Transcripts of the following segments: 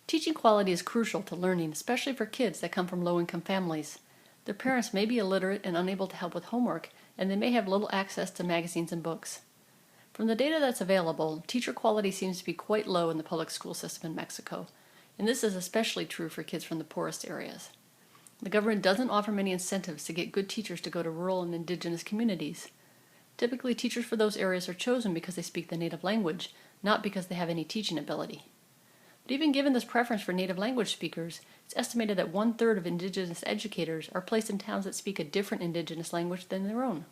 Teaching quality is crucial to learning, especially for kids that come from low-income families. Their parents may be illiterate and unable to help with homework, and they may have little access to magazines and books. From the data that's available, teacher quality seems to be quite low in the public school system in Mexico, and this is especially true for kids from the poorest areas. The government doesn't offer many incentives to get good teachers to go to rural and indigenous communities. Typically, teachers for those areas are chosen because they speak the native language, not because they have any teaching ability. But even given this preference for native language speakers, it's estimated that 1/3 of indigenous educators are placed in towns that speak a different indigenous language than their own.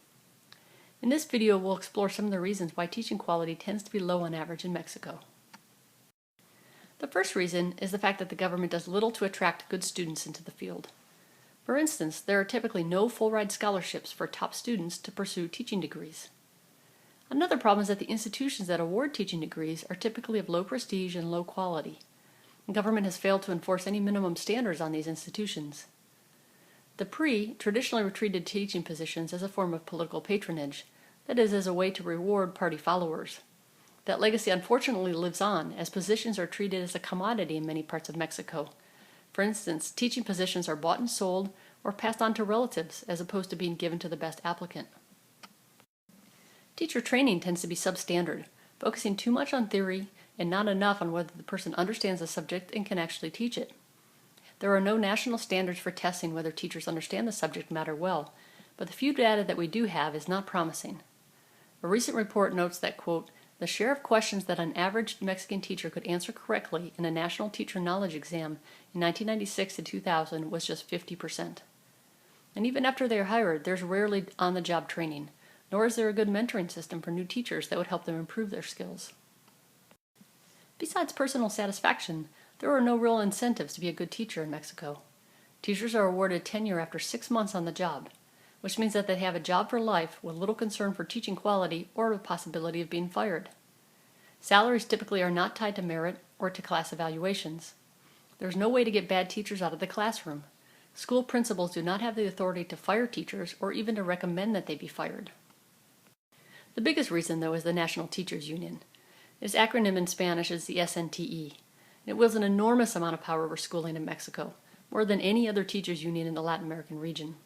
In this video, we'll explore some of the reasons why teaching quality tends to be low on average in Mexico. The first reason is the fact that the government does little to attract good students into the field. For instance, there are typically no full-ride scholarships for top students to pursue teaching degrees. Another problem is that the institutions that award teaching degrees are typically of low prestige and low quality. The government has failed to enforce any minimum standards on these institutions. The PRI traditionally treated teaching positions as a form of political patronage, that is, as a way to reward party followers. That legacy unfortunately lives on, as positions are treated as a commodity in many parts of Mexico. For instance, teaching positions are bought and sold or passed on to relatives as opposed to being given to the best applicant. Teacher training tends to be substandard, focusing too much on theory and not enough on whether the person understands the subject and can actually teach it. There are no national standards for testing whether teachers understand the subject matter well, but the few data that we do have is not promising. A recent report notes that, quote, the share of questions that an average Mexican teacher could answer correctly in a national teacher knowledge exam in 1996 to 2000 was just 50%. And even after they are hired, there's rarely on-the-job training, nor is there a good mentoring system for new teachers that would help them improve their skills. Besides personal satisfaction, there are no real incentives to be a good teacher in Mexico. Teachers are awarded tenure after 6 months on the job, which means that they have a job for life with little concern for teaching quality or the possibility of being fired. Salaries typically are not tied to merit or to class evaluations. There's no way to get bad teachers out of the classroom. School principals do not have the authority to fire teachers or even to recommend that they be fired. The biggest reason, though, is the National Teachers Union. Its acronym in Spanish is the SNTE. It wields an enormous amount of power over schooling in Mexico, more than any other teachers union in the Latin American region.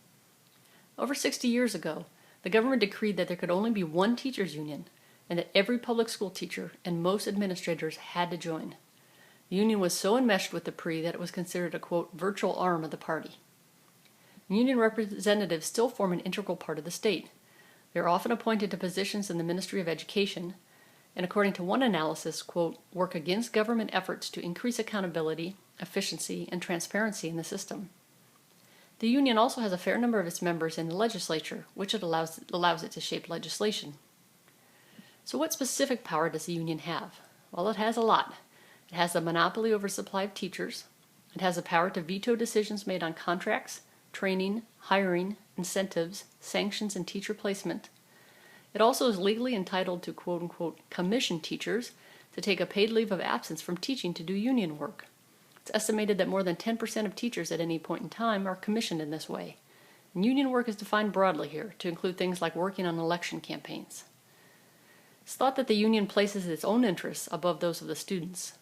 Over 60 years ago, the government decreed that there could only be one teachers union, and that every public school teacher and most administrators had to join. The union was so enmeshed with the PRI that it was considered a, quote, virtual arm of the party. Union representatives still form an integral part of the state. They are often appointed to positions in the Ministry of Education, and according to one analysis, quote, work against government efforts to increase accountability, efficiency, and transparency in the system. The union also has a fair number of its members in the legislature, which it allows it to shape legislation. So what specific power does the union have? Well, it has a lot. It has the monopoly over supply of teachers. It has the power to veto decisions made on contracts, training, hiring, incentives, sanctions, and teacher placement. It also is legally entitled to, quote-unquote, commission teachers to take a paid leave of absence from teaching to do union work. It's estimated that more than 10% of teachers at any point in time are commissioned in this way. And union work is defined broadly here to include things like working on election campaigns. It's thought that the union places its own interests above those of the students.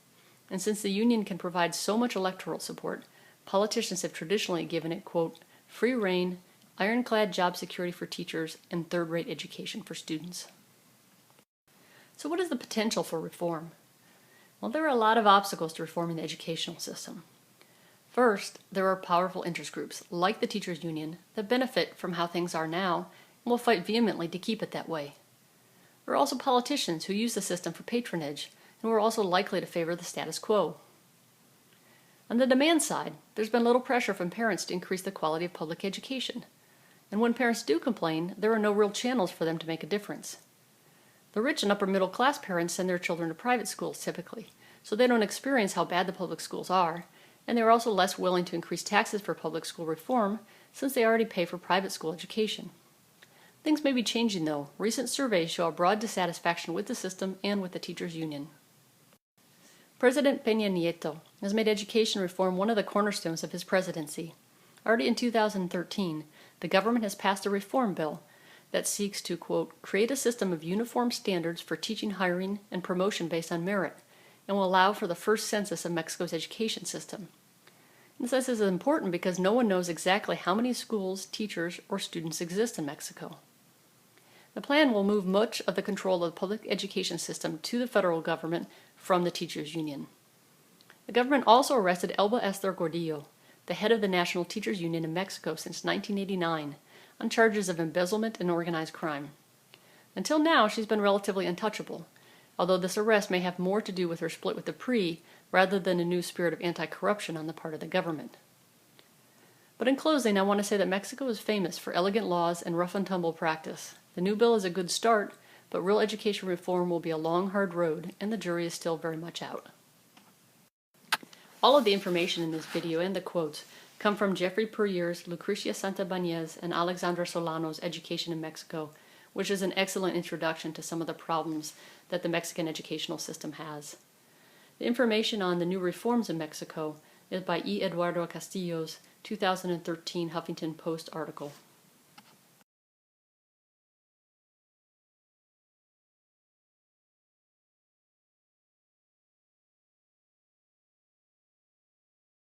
And since the union can provide so much electoral support, politicians have traditionally given it, quote, free rein, ironclad job security for teachers, and third-rate education for students. So what is the potential for reform? Well, there are a lot of obstacles to reforming the educational system. First, there are powerful interest groups, like the teachers' union, that benefit from how things are now and will fight vehemently to keep it that way. There are also politicians who use the system for patronage and who are also likely to favor the status quo. On the demand side, there's been little pressure from parents to increase the quality of public education. And when parents do complain, there are no real channels for them to make a difference. The rich and upper middle class parents send their children to private schools typically, so they don't experience how bad the public schools are, and they're also less willing to increase taxes for public school reform since they already pay for private school education. Things may be changing though. Recent surveys show a broad dissatisfaction with the system and with the teachers' union. President Peña Nieto has made education reform one of the cornerstones of his presidency. Already in 2013, the government has passed a reform bill that seeks to, quote, create a system of uniform standards for teaching hiring and promotion based on merit, and will allow for the first census of Mexico's education system. And this is important because no one knows exactly how many schools, teachers, or students exist in Mexico. The plan will move much of the control of the public education system to the federal government from the teachers' union. The government also arrested Elba Esther Gordillo, the head of the National Teachers Union in Mexico since 1989, on charges of embezzlement and organized crime. Until now, she's been relatively untouchable, although this arrest may have more to do with her split with the PRI rather than a new spirit of anti-corruption on the part of the government. But in closing, I want to say that Mexico is famous for elegant laws and rough-and-tumble practice. The new bill is a good start, but real education reform will be a long, hard road, and the jury is still very much out. All of the information in this video and the quotes come from Jeffrey Puryear's Lucrecia Santabanez and Alexandra Solano's Education in Mexico, which is an excellent introduction to some of the problems that the Mexican educational system has. The information on the new reforms in Mexico is by E. Eduardo Castillo's 2013 Huffington Post article.